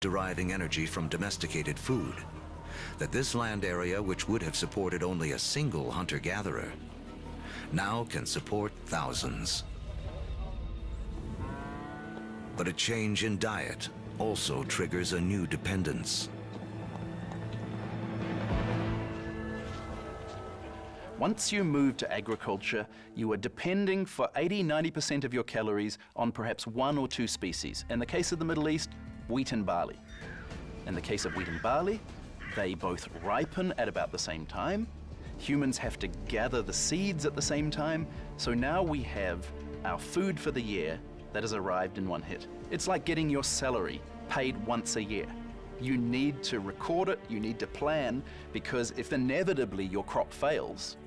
deriving energy from domesticated food, that this land area, which would have supported only a single hunter-gatherer, now can support thousands. But a change in diet also triggers a new dependence. Once you move to agriculture, you are depending for 80–90% of your calories on perhaps one or two species. In the case of the Middle East, wheat and barley. In the case of wheat and barley, they both ripen at about the same time. Humans have to gather the seeds at the same time. So now we have our food for the year that has arrived in one hit. It's like getting your salary paid once a year. You need to record it, you need to plan, because if inevitably your crop fails,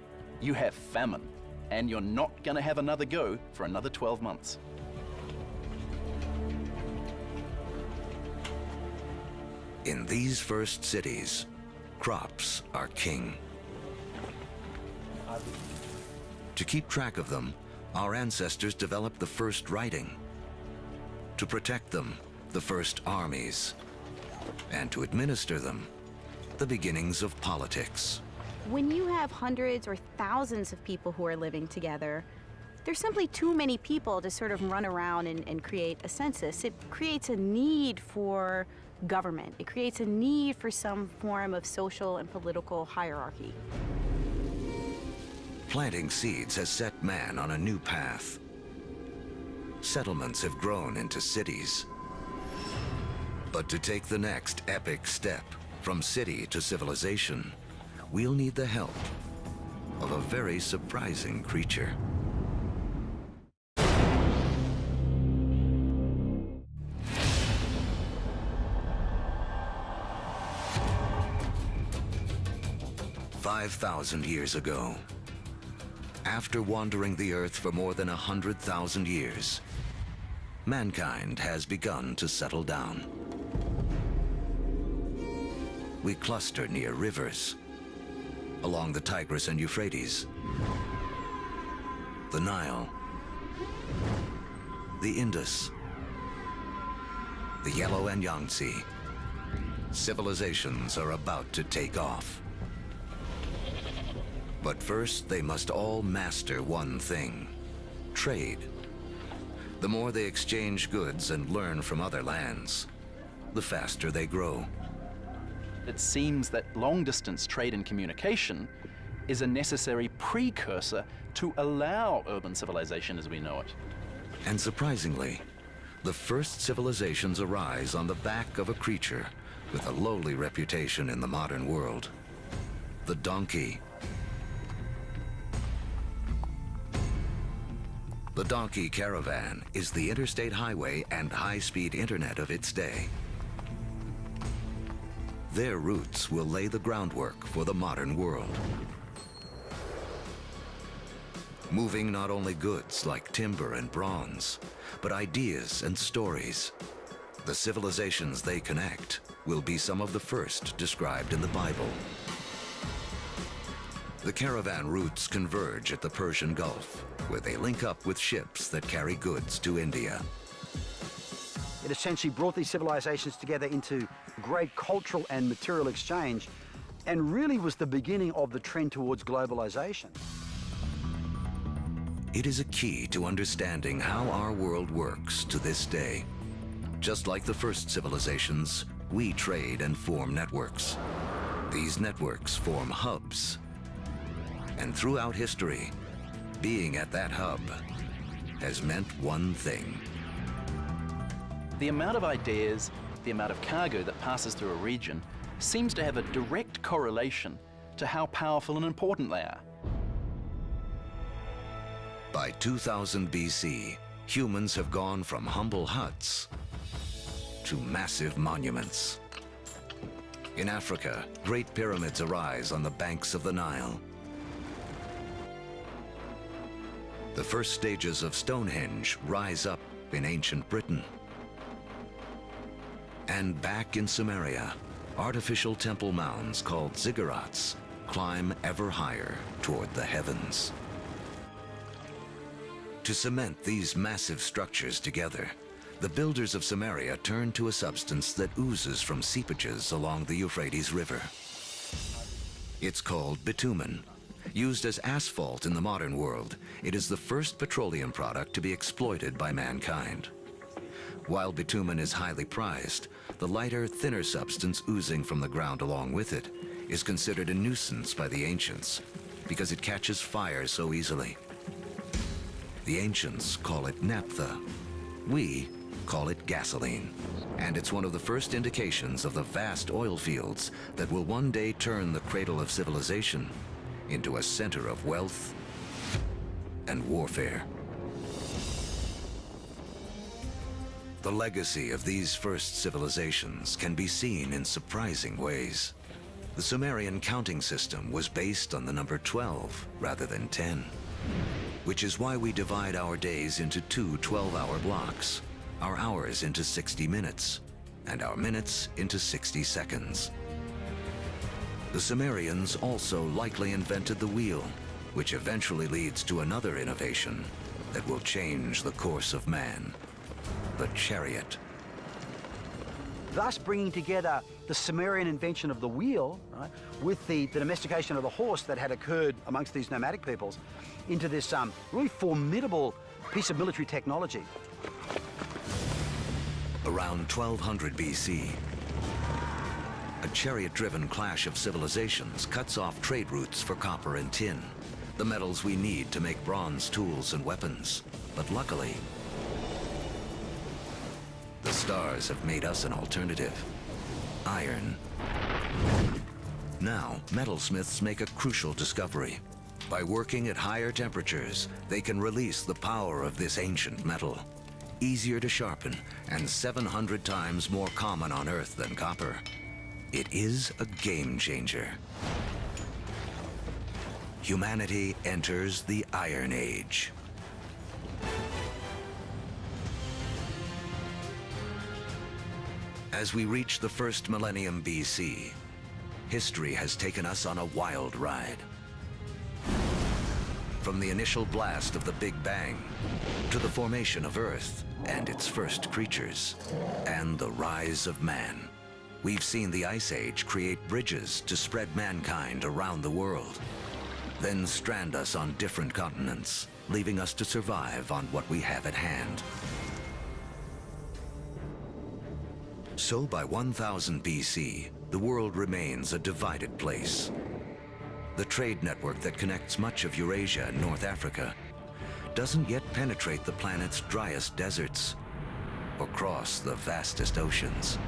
you have famine, and you're not going to have another go for another 12 months. In these first cities, crops are king. To keep track of them, our ancestors developed the first writing. To protect them, the first armies. And to administer them, the beginnings of politics. When you have hundreds or thousands of people who are living together, there's simply too many people to sort of run around and create a census. It creates a need for government. It creates a need for some form of social and political hierarchy. Planting seeds has set man on a new path. Settlements have grown into cities. But to take the next epic step from city to civilization, we'll need the help of a very surprising creature. "5,000 years ago, after wandering the Earth for more than 100,000 years, mankind has begun to settle down. We cluster near rivers, along the Tigris and Euphrates, the Nile, the Indus, the Yellow and Yangtze. Civilizations are about to take off. But first, they must all master one thing: trade. The more they exchange goods and learn from other lands, the faster they grow. It seems that long-distance trade and communication is a necessary precursor to allow urban civilization as we know it. And surprisingly, the first civilizations arise on the back of a creature with a lowly reputation in the modern world: the donkey. The donkey caravan is the interstate highway and high-speed internet of its day. Their routes will lay the groundwork for the modern world. Moving not only goods like timber and bronze, but ideas and stories. The civilizations they connect will be some of the first described in the Bible. The caravan routes converge at the Persian Gulf, where they link up with ships that carry goods to India. It essentially brought these civilizations together into great cultural and material exchange, and really was the beginning of the trend towards globalization. It is a key to understanding how our world works to this day. Just like the first civilizations, we trade and form networks. These networks form hubs. And throughout history, being at that hub has meant one thing. The amount of ideas, the amount of cargo that passes through a region seems to have a direct correlation to how powerful and important they are. By 2000 BC, humans have gone from humble huts to massive monuments. In Africa, great pyramids arise on the banks of the Nile. The first stages of Stonehenge rise up in ancient Britain. And back in Sumeria, artificial temple mounds called ziggurats climb ever higher toward the heavens. To cement these massive structures together, The builders of Samaria turned to a substance that oozes from seepages along the Euphrates River. It's called bitumen. Used as asphalt in the modern world, it is the first petroleum product to be exploited by mankind. While bitumen is highly prized, the lighter, thinner substance oozing from the ground along with it is considered a nuisance by the ancients because it catches fire so easily. The ancients call it naphtha. We call it gasoline. And it's one of the first indications of the vast oil fields that will one day turn the cradle of civilization into a center of wealth and warfare. The legacy of these first civilizations can be seen in surprising ways. The Sumerian counting system was based on the number 12 rather than 10, which is why we divide our days into two 12-hour blocks, our hours into 60 minutes, and our minutes into 60 seconds. The Sumerians also likely invented the wheel, which eventually leads to another innovation that will change the course of man, the chariot. Thus bringing together the Sumerian invention of the wheel, right, with the domestication of the horse that had occurred amongst these nomadic peoples into this really formidable piece of military technology. Around 1200 BC, a chariot-driven clash of civilizations cuts off trade routes for copper and tin, the metals we need to make bronze tools and weapons. But luckily, the stars have made us an alternative: iron. Now, metalsmiths make a crucial discovery. By working at higher temperatures, they can release the power of this ancient metal. Easier to sharpen and 700 times more common on Earth than copper. It is a game changer. Humanity enters the Iron Age. As we reach the first millennium BC, history has taken us on a wild ride. From the initial blast of the Big Bang to the formation of Earth and its first creatures, and the rise of man. We've seen the Ice Age create bridges to spread mankind around the world, then strand us on different continents, leaving us to survive on what we have at hand. So by 1000 BC, the world remains a divided place. The trade network that connects much of Eurasia and North Africa doesn't yet penetrate the planet's driest deserts or cross the vastest oceans.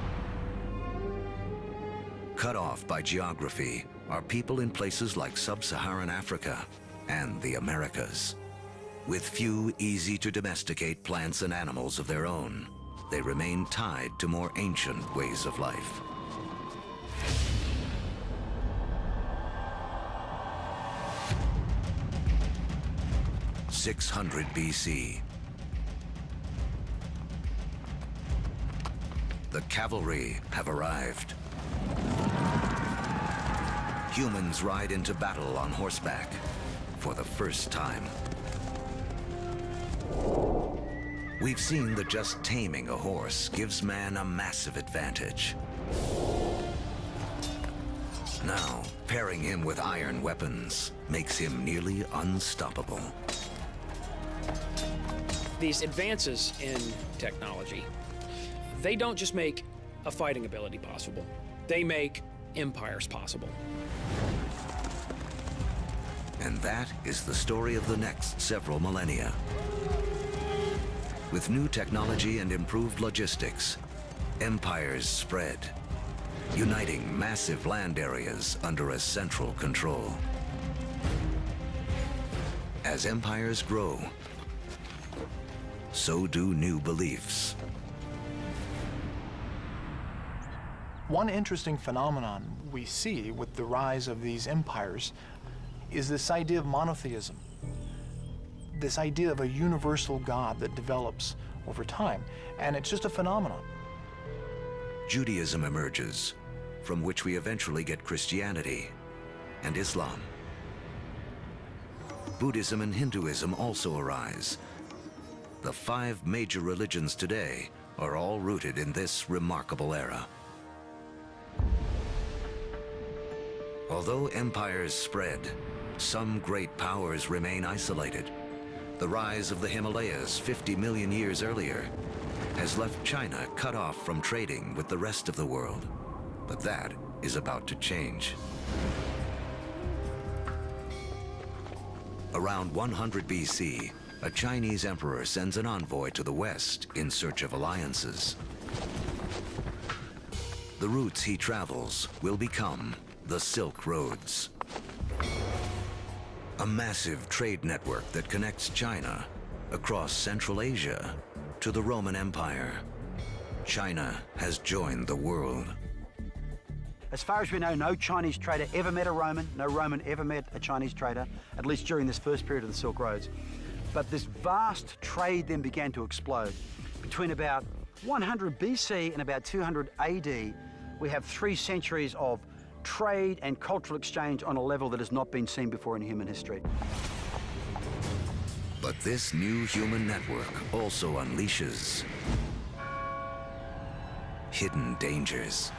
Cut off by geography are people in places like sub-Saharan Africa and the Americas. With few easy-to-domesticate plants and animals of their own, they remain tied to more ancient ways of life. -- 600 BC. The cavalry have arrived. Humans ride into battle on horseback for the first time. We've seen that just taming a horse gives man a massive advantage. Now, pairing him with iron weapons makes him nearly unstoppable. These advances in technology, they don't just make a fighting ability possible. They make empires possible. And that is the story of the next several millennia. With new technology and improved logistics, empires spread, uniting massive land areas under a central control. As empires grow, so do new beliefs. One interesting phenomenon we see with the rise of these empires is this idea of monotheism, this idea of a universal God that develops over time, and it's just a phenomenon. Judaism emerges, from which we eventually get Christianity and Islam. Buddhism and Hinduism also arise. The 5 major religions today are all rooted in this remarkable era. Although empires spread, some great powers remain isolated. The rise of the Himalayas 50 million years earlier has left China cut off from trading with the rest of the world. But that is about to change. Around 100 BC, a Chinese emperor sends an envoy to the west in search of alliances. The routes he travels will become the Silk Roads, a massive trade network that connects China across Central Asia to the Roman Empire. China has joined the world. As far as we know, no Chinese trader ever met a Roman, no Roman ever met a Chinese trader, at least during this first period of the Silk Roads. But this vast trade then began to explode. Between about 100 BC and about 200 AD, we have 3 centuries of trade and cultural exchange on a level that has not been seen before in human history. But this new human network also unleashes hidden dangers.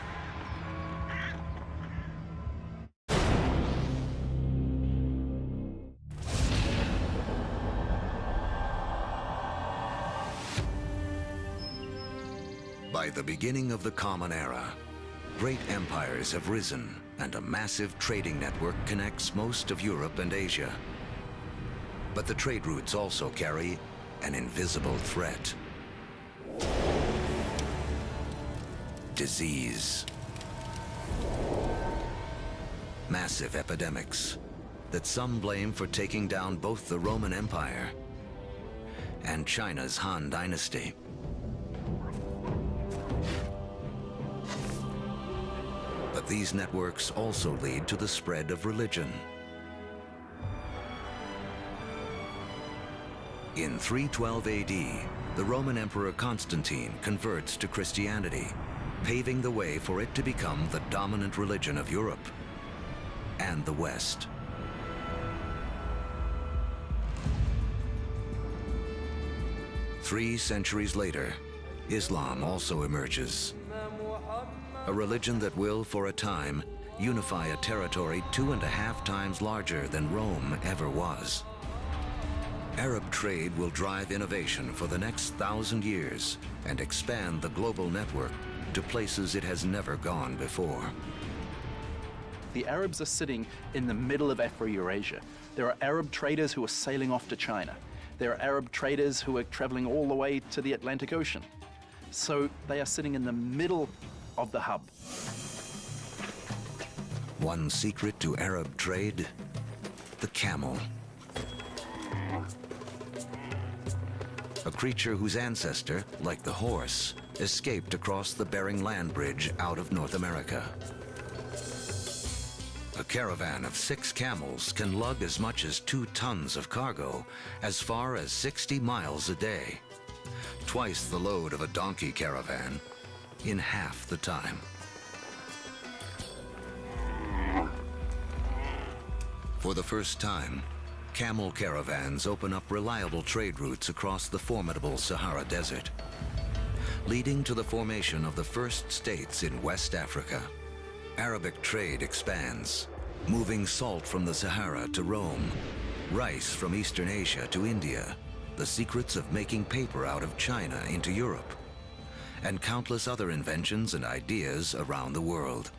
By the beginning of the Common Era, great empires have risen and a massive trading network connects most of Europe and Asia. But the trade routes also carry an invisible threat. Disease. Massive epidemics that some blame for taking down both the Roman Empire and China's Han Dynasty. But these networks also lead to the spread of religion. In 312 AD, the Roman Emperor Constantine converts to Christianity, paving the way for it to become the dominant religion of Europe and the West. Three centuries later, Islam also emerges. A religion that will, for a time, unify a territory 2.5 times larger than Rome ever was. Arab trade will drive innovation for the next 1,000 years and expand the global network to places it has never gone before. The Arabs are sitting in the middle of Afro-Eurasia. There are Arab traders who are sailing off to China. There are Arab traders who are traveling all the way to the Atlantic Ocean. So they are sitting in the middle of the hub. One secret to Arab trade: the camel. A creature whose ancestor, like the horse, escaped across the Bering Land Bridge out of North America. A caravan of 6 camels can lug as much as 2 tons of cargo as far as 60 miles a day, twice the load of a donkey caravan in half the time. For the first time, camel caravans open up reliable trade routes across the formidable Sahara Desert, leading to the formation of the first states in West Africa. Arabic trade expands, moving salt from the Sahara to Rome, rice from Eastern Asia to India, the secrets of making paper out of China into Europe, and countless other inventions and ideas around the world.